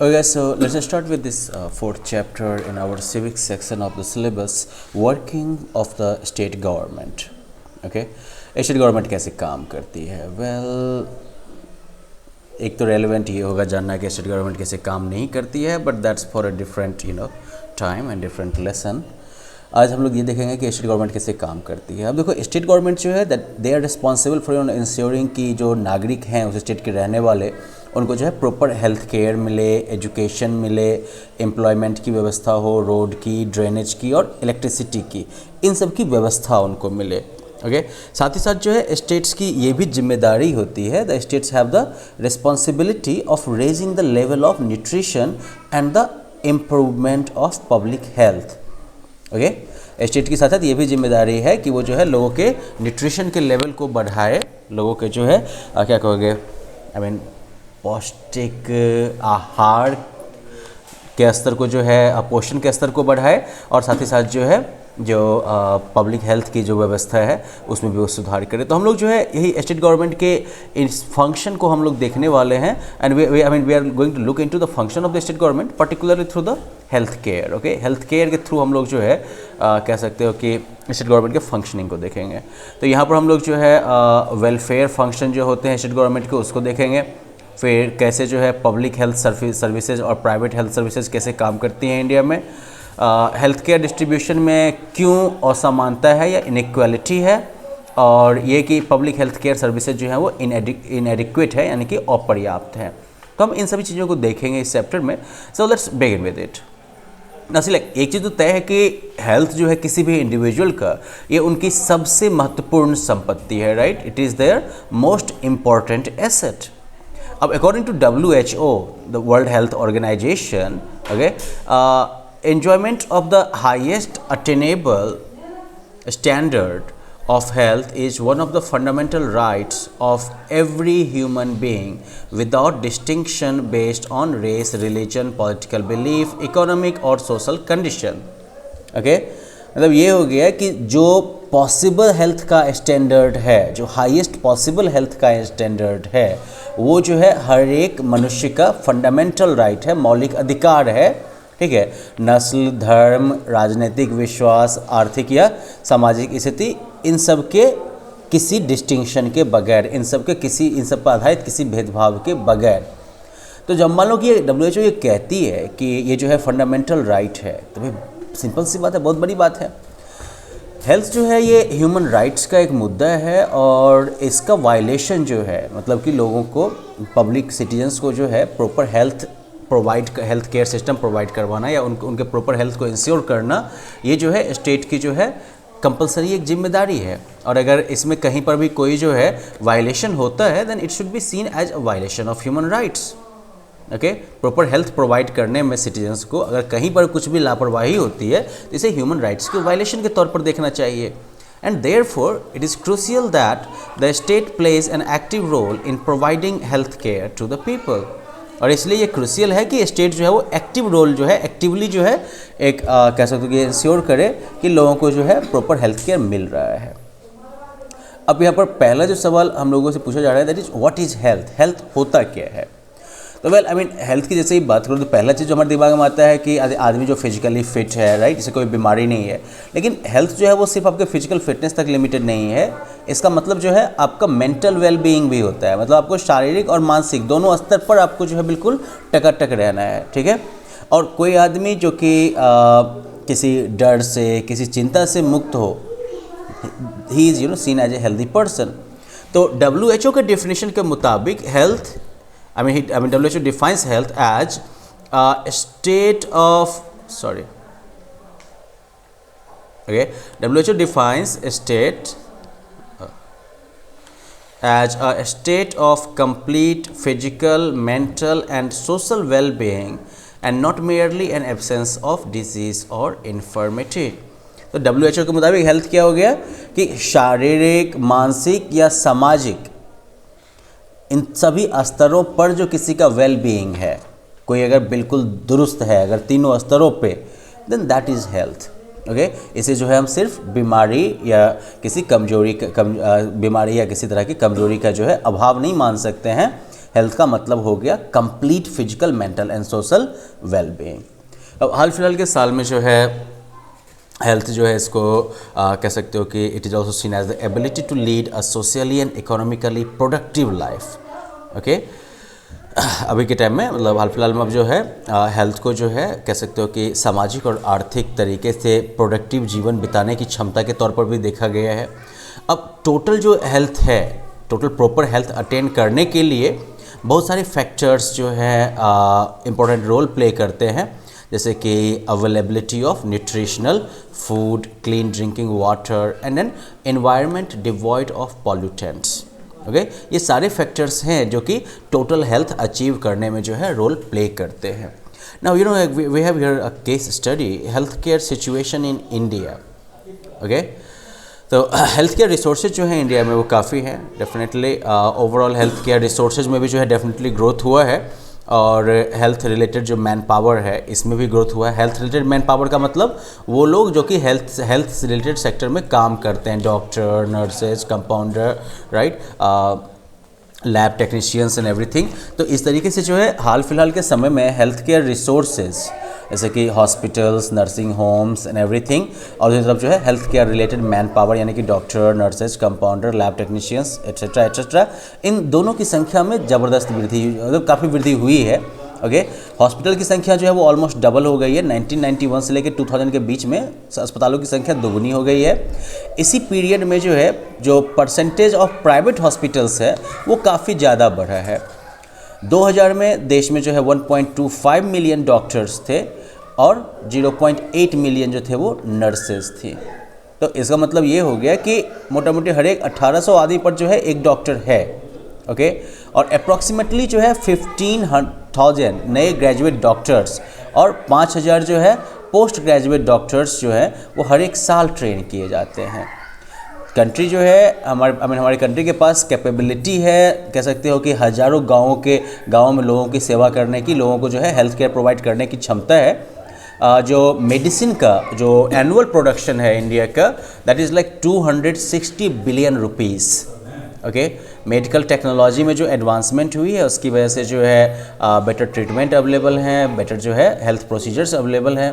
Okay, so let's just start with this fourth chapter in our civics section of the syllabus, working of the state government. Okay, state government कैसे काम करती है? एक तो relevant ये होगा जानना कि स्टेट गवर्नमेंट कैसे काम नहीं करती है, but that's for a different time and different lesson. आज हम लोग ये देखेंगे कि स्टेट गवर्नमेंट कैसे काम करती है. अब देखो, स्टेट गवर्नमेंट जो है that they are responsible for ensuring कि जो नागरिक हैं उस स्टेट के रहने वाले, उनको जो है प्रॉपर हेल्थ केयर मिले, एजुकेशन मिले, एम्प्लॉयमेंट की व्यवस्था हो, रोड की, ड्रेनेज की और इलेक्ट्रिसिटी की, इन सब की व्यवस्था उनको मिले. ओके, साथ ही साथ जो है स्टेट्स की ये भी जिम्मेदारी होती है, the states have the responsibility of raising the level of nutrition and the improvement of public health. Okay, state की साथ साथ ये भी जिम्मेदारी है कि वो जो है लोगों के न्यूट्रिशन के लेवल को बढ़ाए, लोगों के जो है क्या कहोगे, पौष्टिक आहार के स्तर को जो है, पोषण के स्तर को बढ़ाए, और साथ ही साथ जो है जो पब्लिक हेल्थ की जो व्यवस्था है उसमें भी वो सुधार करे. तो हम लोग जो है यही स्टेट गवर्नमेंट के इस फंक्शन को हम लोग देखने वाले हैं, and we are going to look into the function of the state government particularly through the health care. Okay, health care के थ्रू हम लोग जो है कह सकते हो कि स्टेट गवर्नमेंट के फंक्शनिंग को देखेंगे. तो यहाँ पर हम लोग जो है वेलफेयर फंक्शन जो होते हैं स्टेट गवर्नमेंट के उसको देखेंगे. फिर कैसे जो है पब्लिक हेल्थ सर्विसेज और प्राइवेट हेल्थ सर्विसेज कैसे काम करती हैं इंडिया में, हेल्थ केयर डिस्ट्रीब्यूशन में क्यों असमानता है या इनइक्वालिटी है, और ये कि पब्लिक हेल्थ केयर सर्विसेज जो है वो इनएडिक्वेट है, यानी कि अपर्याप्त है. तो हम इन सभी चीज़ों को देखेंगे इस चैप्टर में. So let's begin with it. नसीले, एक चीज़ तो तय है कि हेल्थ जो है किसी भी इंडिविजुअल का, ये उनकी सबसे महत्वपूर्ण संपत्ति है, right. It is there most important asset. अब according to WHO, the world health organisation, okay, enjoyment of the highest attainable standard of health is one of the fundamental rights of every human being without distinction based on race, religion, political belief, economic or social condition. Okay, मतलब ये हो गया कि जो possible health का standard है, जो highest possible health का स्टैंडर्ड है, वो जो है हर एक मनुष्य का फंडामेंटल राइट है, मौलिक अधिकार है. ठीक है, नस्ल, धर्म, राजनीतिक विश्वास, आर्थिक या सामाजिक स्थिति, इन सब के किसी डिस्टिंक्शन के बगैर, इन सब पर आधारित किसी भेदभाव के बगैर. तो जब मान लो कि WHO ये कहती है कि ये जो है फंडामेंटल राइट है, तो भाई सिंपल सी बात है, बहुत बड़ी बात है. हेल्थ जो है ये ह्यूमन राइट्स का एक मुद्दा है, और इसका वायलेशन जो है, मतलब कि लोगों को, पब्लिक सिटीजन्स को जो है proper health care system provide करवाना या उनके प्रॉपर हेल्थ को इंश्योर करना, ये जो है स्टेट की जो है कंपलसरी एक जिम्मेदारी है. और अगर इसमें कहीं पर भी कोई जो है वायलेशन होता है, then it should be seen as a violation of human rights. Okay, proper health provide करने में सिटीजन्स को अगर कहीं पर कुछ भी लापरवाही होती है, तो इसे ह्यूमन राइट्स के वायलेशन के तौर पर देखना चाहिए. And therefore it is crucial that the state plays an active role in providing health care to the people. और इसलिए ये क्रूशियल है कि स्टेट जो है वो एक्टिव रोल जो है, एक्टिवली जो है एक कह सकते हो कि इंश्योर करे कि लोगों को जो है प्रॉपर हेल्थ केयर मिल रहा है. अब यहाँ पर पहला जो सवाल हम लोगों से पूछा जा रहा है, that is what is health. Health होता क्या है? तो हेल्थ की जैसे ही बात करूँ तो पहला चीज़ जो हमारे दिमाग में आता है कि आदमी जो फिजिकली फिट है, राइट, इसे कोई बीमारी नहीं है. लेकिन हेल्थ जो है वो सिर्फ आपके फिजिकल फिटनेस तक लिमिटेड नहीं है. इसका मतलब जो है आपका मेंटल वेल बीइंग भी होता है, मतलब आपको शारीरिक और मानसिक दोनों स्तर पर आपको जो है बिल्कुल टकाटक रहना है. ठीक है, और कोई आदमी जो कि किसी डर से, किसी चिंता से मुक्त हो, he is seen as a healthy person. तो WHO के डेफिनेशन के मुताबिक health, WHO defines health as a state of, WHO defines a state as a state of complete physical, mental and social well-being and not merely an absence of disease or infirmity. तो WHO के मुताबिक health क्या हो गया कि शारीरिक, मानसिक या सामाजिक, इन सभी स्तरों पर जो किसी का वेल बीइंग है, कोई अगर बिल्कुल दुरुस्त है, अगर तीनों स्तरों पे, then that is health. Okay, इसे जो है हम सिर्फ बीमारी या किसी कमजोरी बीमारी या किसी तरह की कमजोरी का जो है अभाव नहीं मान सकते हैं. हेल्थ का मतलब हो गया complete physical, mental and social wellbeing. अब हाल फिलहाल के साल में जो है हेल्थ जो है इसको कह सकते हो कि it is also seen as the ability to lead a socially and economically productive life. Okay, अभी के टाइम में मतलब हाल फिलहाल में अब जो है हेल्थ को जो है कह सकते हो कि सामाजिक और आर्थिक तरीके से प्रोडक्टिव जीवन बिताने की क्षमता के तौर पर भी देखा गया है। अब टोटल जो हेल्थ है, टोटल प्रॉपर हेल्थ अटेन करने के लिए बहुत सारे फैक्टर्स जो है इम्पोर्टेंट रोल प्ले करते हैं, जैसे कि availability of nutritional food, clean drinking water and an environment devoid of pollutants. Okay, ये सारे फैक्टर्स हैं जो कि टोटल हेल्थ अचीव करने में जो है रोल प्ले करते हैं। Now you know we have here a case study, health care situation in India. Okay, तो हेल्थ केयर रिसोर्सेज जो है इंडिया में वो काफ़ी हैं। Definitely overall health care resources में भी जो है डेफिनेटली ग्रोथ हुआ है, और हेल्थ रिलेटेड जो मैन पावर है इसमें भी ग्रोथ हुआ है। हेल्थ रिलेटेड मैन पावर का मतलब वो लोग जो कि हेल्थ रिलेटेड सेक्टर में काम करते हैं, doctor, nurses, compounder, right, lab technicians and everything. तो इस तरीके से जो है हाल फिलहाल के समय में हेल्थ केयर रिसोर्सेज जैसे कि hospitals, nursing homes and everything, और दूसरी तरफ जो है health care related man power यानी कि doctor, nurses, compounder, lab technicians etcetera etcetera, इन दोनों की संख्या में ज़बरदस्त वृद्धि, मतलब काफ़ी वृद्धि हुई है। ओके, हॉस्पिटल की संख्या जो है वो ऑलमोस्ट डबल हो गई है। 1991 से लेकर 2000 के बीच में अस्पतालों की संख्या दोगुनी हो गई है। इसी पीरियड में जो है जो परसेंटेज ऑफ प्राइवेट हॉस्पिटल्स है वो काफ़ी ज़्यादा बढ़ा है। 2000 में देश में जो है 1.25 मिलियन डॉक्टर्स थे और 0.8 मिलियन जो थे वो नर्सेज थी। तो इसका मतलब ये हो गया कि मोटा मोटी हर एक 1800 आदमी पर जो है एक डॉक्टर है। ओके, और अप्रॉक्सीमेटली जो है 15,000 नए ग्रेजुएट डॉक्टर्स और 5,000 जो है पोस्ट ग्रेजुएट डॉक्टर्स जो है वो हर एक साल ट्रेन किए जाते हैं। कंट्री जो है हमारे कंट्री के पास कैपेबिलिटी है, कह सकते हो कि हज़ारों गाँवों में लोगों की सेवा करने की, लोगों को जो है हेल्थ केयर प्रोवाइड करने की क्षमता है। जो मेडिसिन का जो एनुअल प्रोडक्शन है इंडिया का, that is like 260 billion rupees. Okay, medical technology में जो एडवांसमेंट हुई है उसकी वजह से जो है बेटर ट्रीटमेंट अवेलेबल हैं, बेटर जो है हेल्थ प्रोसीजर्स अवेलेबल हैं।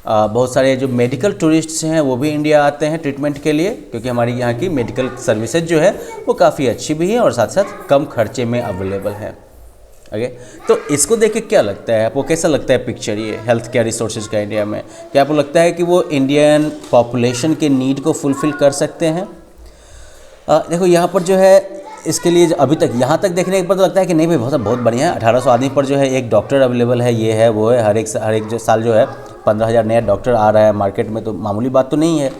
बहुत सारे जो मेडिकल टूरिस्ट्स हैं वो भी इंडिया आते हैं ट्रीटमेंट के लिए, क्योंकि हमारी यहाँ की मेडिकल सर्विसेज जो है वो काफ़ी अच्छी भी है और साथ साथ कम खर्चे में अवेलेबल है। ओके, तो इसको देख के क्या लगता है आपको, कैसा लगता है पिक्चर ये हेल्थ केयर रिसोर्सेज का इंडिया में? क्या आपको लगता है कि वो इंडियन पॉपुलेशन के नीड को फुलफ़िल कर सकते हैं? देखो यहाँ पर जो है इसके लिए अभी तक यहाँ तक देखने के बाद तो लगता है कि नहीं भाई बहुत बढ़िया है। 1800 आदमी पर जो है एक डॉक्टर अवेलेबल है, ये है वो है, हर एक जो साल जो है 15,000 नया डॉक्टर आ रहा है मार्केट में, तो मामूली बात तो नहीं है।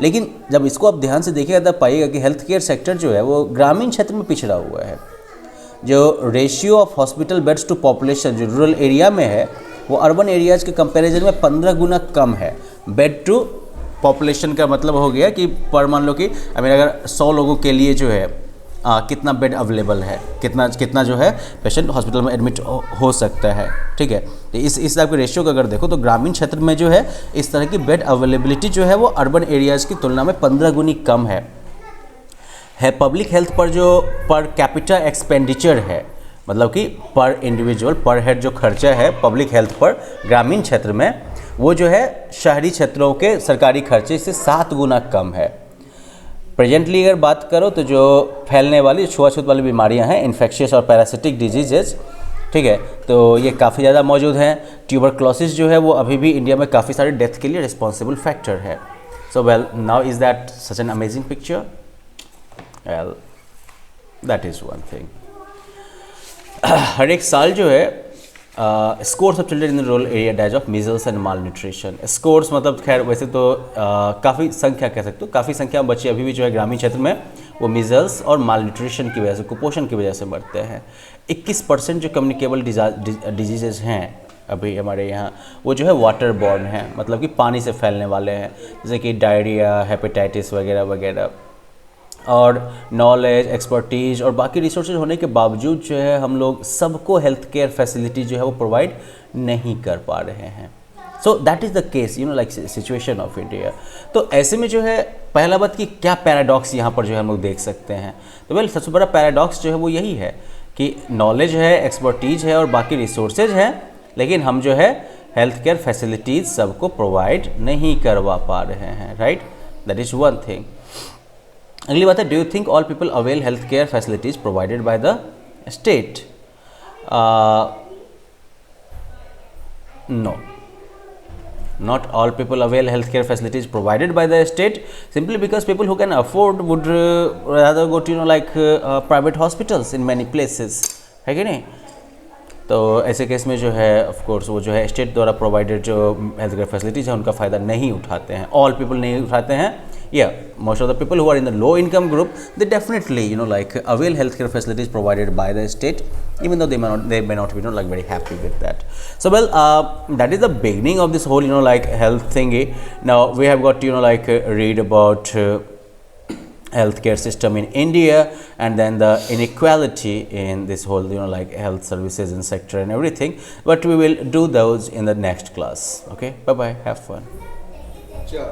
लेकिन जब इसको आप ध्यान से देखिएगा तब पाइएगा कि हेल्थ केयर सेक्टर जो है वो ग्रामीण क्षेत्र में पिछड़ा हुआ है। जो ratio of hospital beds to population जो रूरल एरिया में है वो अर्बन एरियाज़ के कंपैरिजन में 15 गुना कम है। बेड टू पॉपुलेशन का मतलब हो गया कि पर मान लो कि अगर 100 लोगों के लिए जो है कितना बेड अवेलेबल है, कितना जो है पेशेंट हॉस्पिटल में एडमिट हो सकता है। ठीक है, तो इस टाइप के रेशियो को अगर देखो तो ग्रामीण क्षेत्र में जो है इस तरह की बेड अवेलेबिलिटी जो है वो अर्बन एरियाज़ की तुलना में 15 गुनी कम है। पब्लिक हेल्थ पर जो पर कैपिटा एक्सपेंडिचर है, मतलब कि पर इंडिविजुअल पर हेड जो खर्चा है पब्लिक हेल्थ पर ग्रामीण क्षेत्र में, वो जो है शहरी क्षेत्रों के सरकारी खर्चे से 7 गुना कम है। प्रेजेंटली अगर बात करो तो जो फैलने वाली छुआछूत वाली बीमारियां हैं, इन्फेक्शियस और पैरासिटिक डिजीजेज, ठीक है, तो ये काफ़ी ज़्यादा मौजूद हैं। ट्यूबरक्लोसिस जो है वो अभी भी इंडिया में काफ़ी सारे डेथ के लिए रिस्पॉन्सिबल फैक्टर है। So well, now is that such an amazing picture? Well, that is one thing. हर एक साल जो है scores of children in rural area dies of measles and malnutrition. Scores मतलब खैर वैसे तो काफ़ी संख्या कह सकते हो, काफ़ी संख्या में बच्चे अभी भी जो है ग्रामीण क्षेत्र में वो मीजल्स और माल न्यूट्रिशन की वजह से, कुपोषण की वजह से मरते हैं। 21% जो कम्युनिकेबल डिजीजेज हैं अभी हमारे यहाँ वो जो है वाटर बॉर्न हैं, मतलब कि पानी से फैलने वाले हैं, जैसे कि डायरिया, हेपेटाइटिस वगैरह वगैरह। और नॉलेज, एक्सपर्टीज और बाकी रिसोर्सेज होने के बावजूद जो है हम लोग सबको हेल्थ केयर फैसिलिटी जो है वो प्रोवाइड नहीं कर पा रहे हैं। So that is the case, like situation of India. तो ऐसे में जो है पहला बात कि क्या पैराडॉक्स यहाँ पर जो है हम लोग देख सकते हैं, तो वेल सबसे बड़ा पैराडॉक्स जो है वो यही है कि नॉलेज है, एक्सपर्टीज है और बाकी रिसोर्सेज हैं, लेकिन हम जो है हेल्थ केयर फैसिलिटीज़ सबको प्रोवाइड नहीं करवा पा रहे हैं, right. That is one thing. अगली बात है, do you think all people avail health care facilities provided by the state? No, not all people avail healthcare facilities provided by the state, simply because people who can afford would rather go to private hospitals in many places, है कि नहीं। तो ऐसे case में जो है of course वो जो है स्टेट द्वारा प्रोवाइडेड जो हेल्थ केयर फैसिलिटीज़ है उनका फ़ायदा नहीं उठाते हैं, ऑल पीपल नहीं उठाते हैं। Yeah, most of the people who are in the low income group, they definitely avail healthcare facilities provided by the state, even though they may not be very happy with that. So well, that is the beginning of this whole health thingy. Now we have got to read about healthcare system in India, and then the inequality in this whole health services and sector and everything, but we will do those in the next class. Okay, bye bye, have fun. Sure.